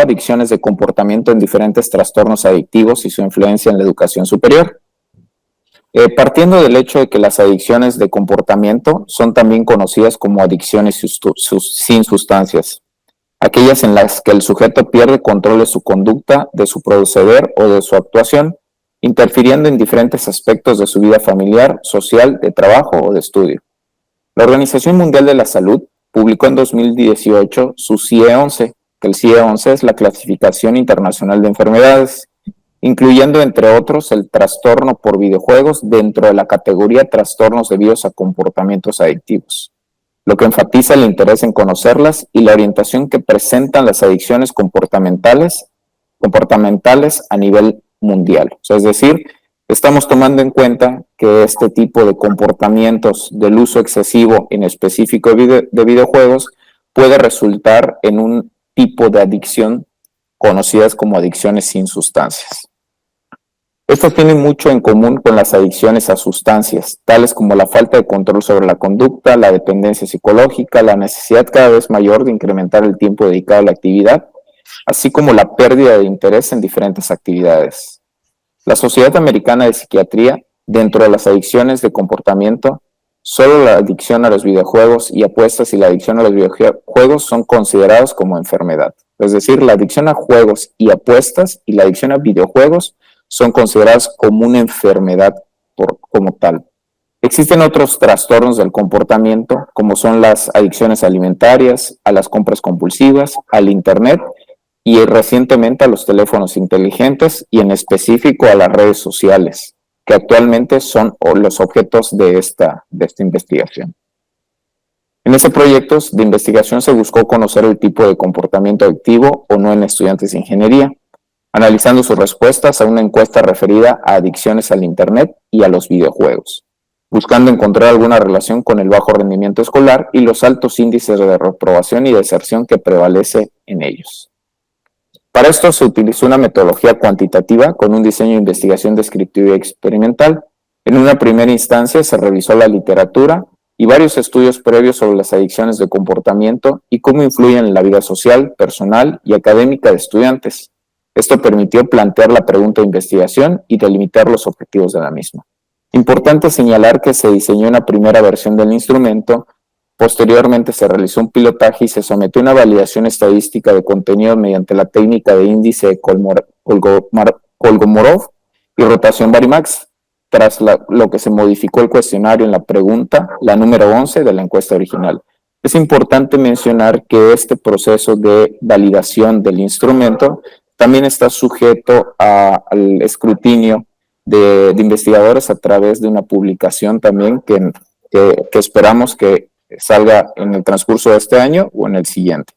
adicciones de comportamiento en diferentes trastornos adictivos y su influencia en la educación superior. Partiendo del hecho de que las adicciones de comportamiento son también conocidas como adicciones sin sustancias, aquellas en las que el sujeto pierde control de su conducta, de su proceder o de su actuación, interfiriendo en diferentes aspectos de su vida familiar, social, de trabajo o de estudio. La Organización Mundial de la Salud publicó en 2018 su CIE-11, que el CIE-11 es la Clasificación Internacional de Enfermedades, incluyendo entre otros el trastorno por videojuegos dentro de la categoría trastornos debidos a comportamientos adictivos, lo que enfatiza el interés en conocerlas y la orientación que presentan las adicciones comportamentales a nivel mundial. O sea, es decir, estamos tomando en cuenta que este tipo de comportamientos del uso excesivo en específico de videojuegos puede resultar en un tipo de adicción conocidas como adicciones sin sustancias. Esto tiene mucho en común con las adicciones a sustancias, tales como la falta de control sobre la conducta, la dependencia psicológica, la necesidad cada vez mayor de incrementar el tiempo dedicado a la actividad, así como la pérdida de interés en diferentes actividades. La Sociedad Americana de Psiquiatría, dentro de las adicciones de comportamiento, solo la adicción a los videojuegos y apuestas y la adicción a los videojuegos son considerados como enfermedad. Es decir, la adicción a juegos y apuestas y la adicción a videojuegos son consideradas como una enfermedad como tal. Existen otros trastornos del comportamiento, como son las adicciones alimentarias, a las compras compulsivas, al Internet y recientemente a los teléfonos inteligentes y en específico a las redes sociales, que actualmente son los objetos de esta investigación. En ese proyecto de investigación se buscó conocer el tipo de comportamiento adictivo o no en estudiantes de ingeniería, analizando sus respuestas a una encuesta referida a adicciones al Internet y a los videojuegos, buscando encontrar alguna relación con el bajo rendimiento escolar y los altos índices de reprobación y deserción que prevalece en ellos. Para esto se utilizó una metodología cuantitativa con un diseño de investigación descriptiva y experimental. En una primera instancia se revisó la literatura y varios estudios previos sobre las adicciones de comportamiento y cómo influyen en la vida social, personal y académica de estudiantes. Esto permitió plantear la pregunta de investigación y delimitar los objetivos de la misma. Importante señalar que se diseñó una primera versión del instrumento, posteriormente se realizó un pilotaje y se sometió a una validación estadística de contenido mediante la técnica de índice de Kolmogorov y rotación Varimax, tras lo que se modificó el cuestionario en la pregunta, la número 11 de la encuesta original. Es importante mencionar que este proceso de validación del instrumento también está sujeto al escrutinio de investigadores a través de una publicación también que esperamos que salga en el transcurso de este año o en el siguiente.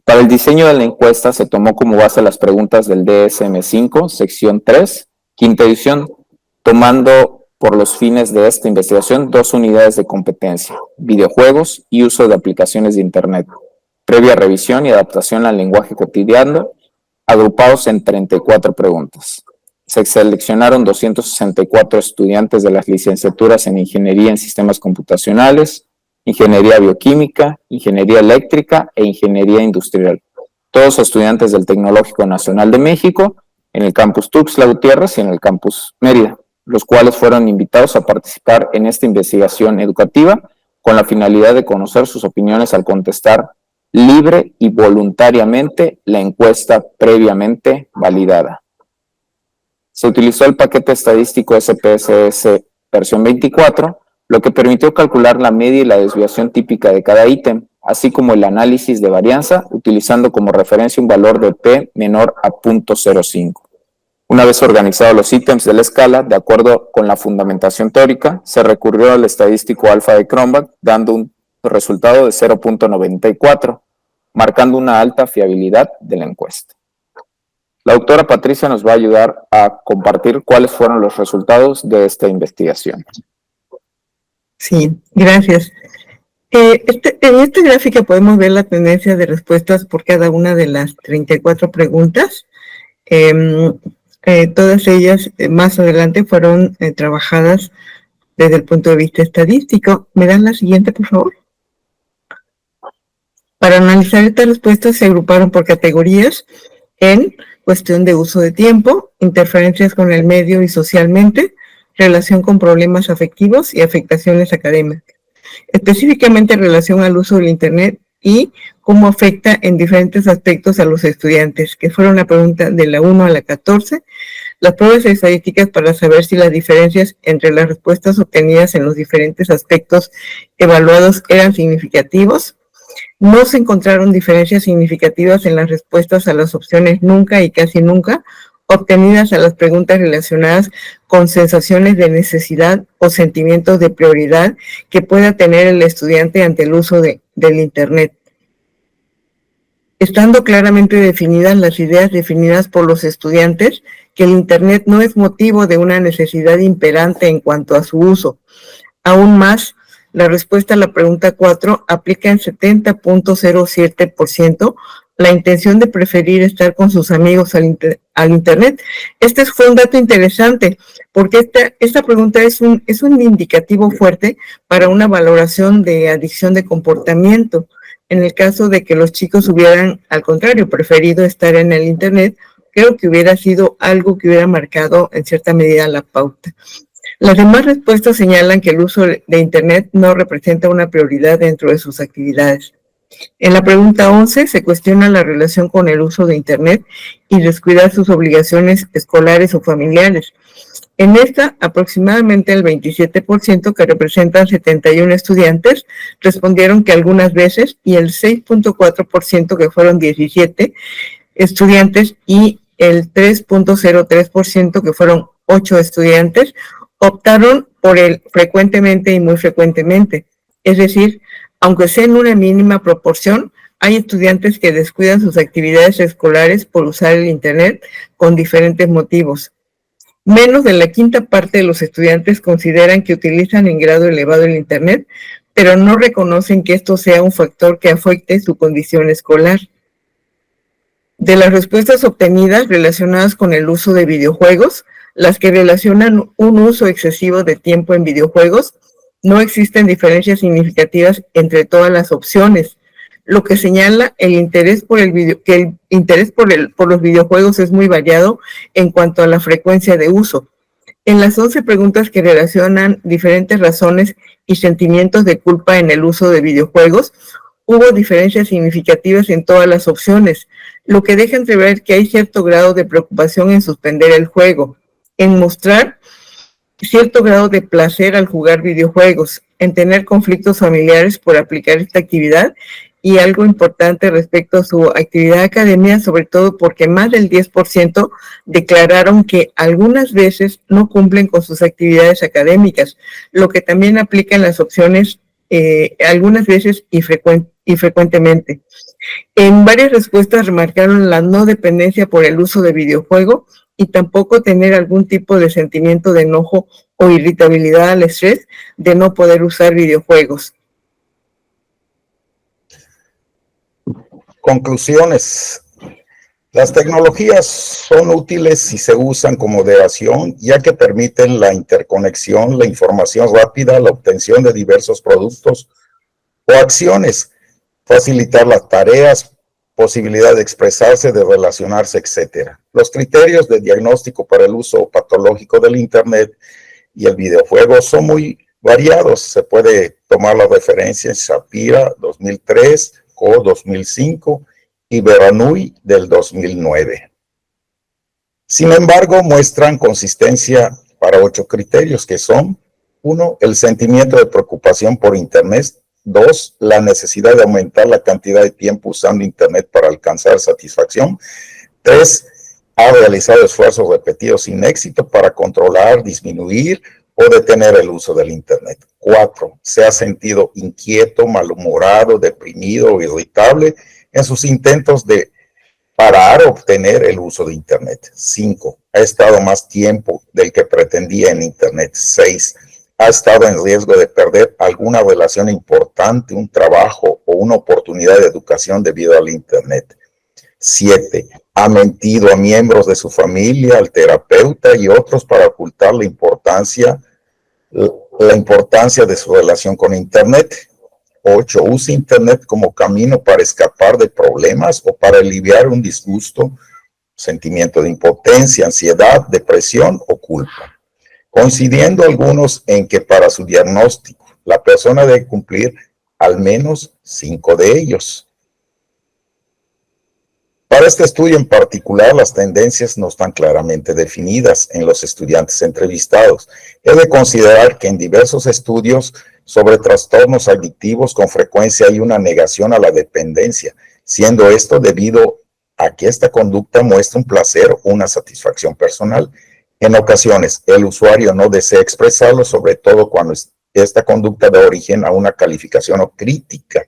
Para el diseño de la encuesta se tomó como base las preguntas del DSM-5, sección 3, quinta edición, tomando por los fines de esta investigación 2 unidades de competencia, videojuegos y uso de aplicaciones de Internet, previa revisión y adaptación al lenguaje cotidiano, agrupados en 34 preguntas. Se seleccionaron 264 estudiantes de las licenciaturas en Ingeniería en Sistemas Computacionales, Ingeniería Bioquímica, Ingeniería Eléctrica e Ingeniería Industrial. Todos estudiantes del Tecnológico Nacional de México, en el campus Tuxtla Gutiérrez y en el campus Mérida, los cuales fueron invitados a participar en esta investigación educativa con la finalidad de conocer sus opiniones al contestar libre y voluntariamente la encuesta previamente validada. Se utilizó el paquete estadístico SPSS versión 24, lo que permitió calcular la media y la desviación típica de cada ítem, así como el análisis de varianza, utilizando como referencia un valor de P menor a 0.05. Una vez organizados los ítems de la escala, de acuerdo con la fundamentación teórica, se recurrió al estadístico alfa de Cronbach, dando un resultado de 0.94, marcando una alta fiabilidad de la encuesta. La doctora Patricia nos va a ayudar a compartir cuáles fueron los resultados de esta investigación. Sí, gracias. En esta gráfica podemos ver la tendencia de respuestas por cada una de las 34 preguntas. Todas ellas más adelante fueron trabajadas desde el punto de vista estadístico. ¿Me dan la siguiente, por favor? Para analizar estas respuestas se agruparon por categorías en cuestión de uso de tiempo, interferencias con el medio y socialmente, relación con problemas afectivos y afectaciones académicas. Específicamente en relación al uso del Internet y cómo afecta en diferentes aspectos a los estudiantes, que fueron la pregunta de la 1 a la 14, las pruebas estadísticas para saber si las diferencias entre las respuestas obtenidas en los diferentes aspectos evaluados eran significativos. No se encontraron diferencias significativas en las respuestas a las opciones nunca y casi nunca, obtenidas a las preguntas relacionadas con sensaciones de necesidad o sentimientos de prioridad que pueda tener el estudiante ante el uso del Internet. Estando claramente definidas las ideas definidas por los estudiantes, que el Internet no es motivo de una necesidad imperante en cuanto a su uso. Aún más, la respuesta a la pregunta 4 aplica en 70.07% la intención de preferir estar con sus amigos al Internet. Este fue un dato interesante, porque esta pregunta es un indicativo fuerte para una valoración de adicción de comportamiento. En el caso de que los chicos hubieran, al contrario, preferido estar en el Internet, creo que hubiera sido algo que hubiera marcado en cierta medida la pauta. Las demás respuestas señalan que el uso de Internet no representa una prioridad dentro de sus actividades. En la pregunta 11 se cuestiona la relación con el uso de Internet y descuidar sus obligaciones escolares o familiares. En esta, aproximadamente el 27%, que representan 71 estudiantes, respondieron que algunas veces, y el 6.4%, que fueron 17 estudiantes, y el 3.03%, que fueron 8 estudiantes, optaron por el frecuentemente y muy frecuentemente. Es decir, aunque sea en una mínima proporción, hay estudiantes que descuidan sus actividades escolares por usar el Internet con diferentes motivos. Menos de la quinta parte de los estudiantes consideran que utilizan en grado elevado el Internet, pero no reconocen que esto sea un factor que afecte su condición escolar. De las respuestas obtenidas relacionadas con el uso de videojuegos, las que relacionan un uso excesivo de tiempo en videojuegos, no existen diferencias significativas entre todas las opciones, lo que señala el interés por los videojuegos es muy variado en cuanto a la frecuencia de uso. En las 11 preguntas que relacionan diferentes razones y sentimientos de culpa en el uso de videojuegos, hubo diferencias significativas en todas las opciones, lo que deja entrever que hay cierto grado de preocupación en suspender el juego, en mostrar cierto grado de placer al jugar videojuegos, en tener conflictos familiares por aplicar esta actividad y algo importante respecto a su actividad académica, sobre todo porque más del 10% declararon que algunas veces no cumplen con sus actividades académicas, lo que también aplica en las opciones algunas veces y frecuentemente. En varias respuestas remarcaron la no dependencia por el uso de videojuego y tampoco tener algún tipo de sentimiento de enojo o irritabilidad al estrés de no poder usar videojuegos. Conclusiones. Las tecnologías son útiles si se usan con moderación, ya que permiten la interconexión, la información rápida, la obtención de diversos productos o acciones, facilitar las tareas, posibilidad de expresarse, de relacionarse, etc. Los criterios de diagnóstico para el uso patológico del Internet y el videojuego son muy variados. Se puede tomar la referencia en Shapira 2003, Co 2005 y Beranui del 2009. Sin embargo, muestran consistencia para 8 criterios que son: 1. El sentimiento de preocupación por Internet. 2. La necesidad de aumentar la cantidad de tiempo usando Internet para alcanzar satisfacción. 3. Ha realizado esfuerzos repetidos sin éxito para controlar, disminuir o detener el uso del Internet. 4. Se ha sentido inquieto, malhumorado, deprimido o irritable en sus intentos de parar o obtener el uso de Internet. 5. Ha estado más tiempo del que pretendía en Internet. 6. Ha estado en riesgo de perder alguna relación importante, un trabajo o una oportunidad de educación debido al Internet. 7. Ha mentido a miembros de su familia, al terapeuta y otros para ocultar la importancia de su relación con Internet. 8. Usa Internet como camino para escapar de problemas o para aliviar un disgusto, sentimiento de impotencia, ansiedad, depresión o culpa. Coincidiendo algunos en que para su diagnóstico la persona debe cumplir al menos 5 de ellos. Para este estudio en particular, las tendencias no están claramente definidas en los estudiantes entrevistados. He de considerar que en diversos estudios sobre trastornos adictivos con frecuencia hay una negación a la dependencia, siendo esto debido a que esta conducta muestra un placer o una satisfacción personal. En ocasiones, el usuario no desea expresarlo, sobre todo cuando esta conducta da origen a una calificación o crítica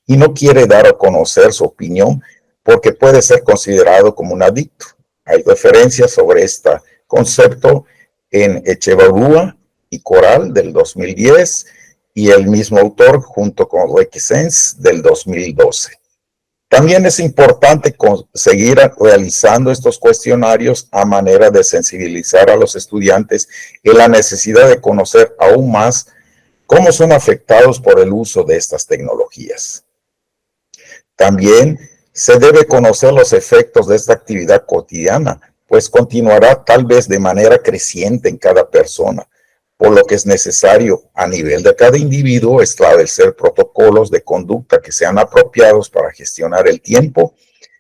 y no quiere dar a conocer su opinión porque puede ser considerado como un adicto. Hay referencias sobre este concepto en Echevarría y Coral del 2010 y el mismo autor junto con Requesens del 2012. También es importante seguir realizando estos cuestionarios a manera de sensibilizar a los estudiantes en la necesidad de conocer aún más cómo son afectados por el uso de estas tecnologías. También se debe conocer los efectos de esta actividad cotidiana, pues continuará tal vez de manera creciente en cada persona, por lo que es necesario a nivel de cada individuo establecer protocolos de conducta que sean apropiados para gestionar el tiempo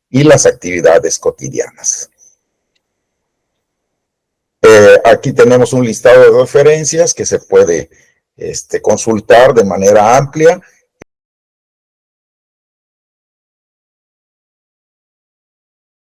y las actividades cotidianas. Aquí tenemos un listado de referencias que se puede consultar de manera amplia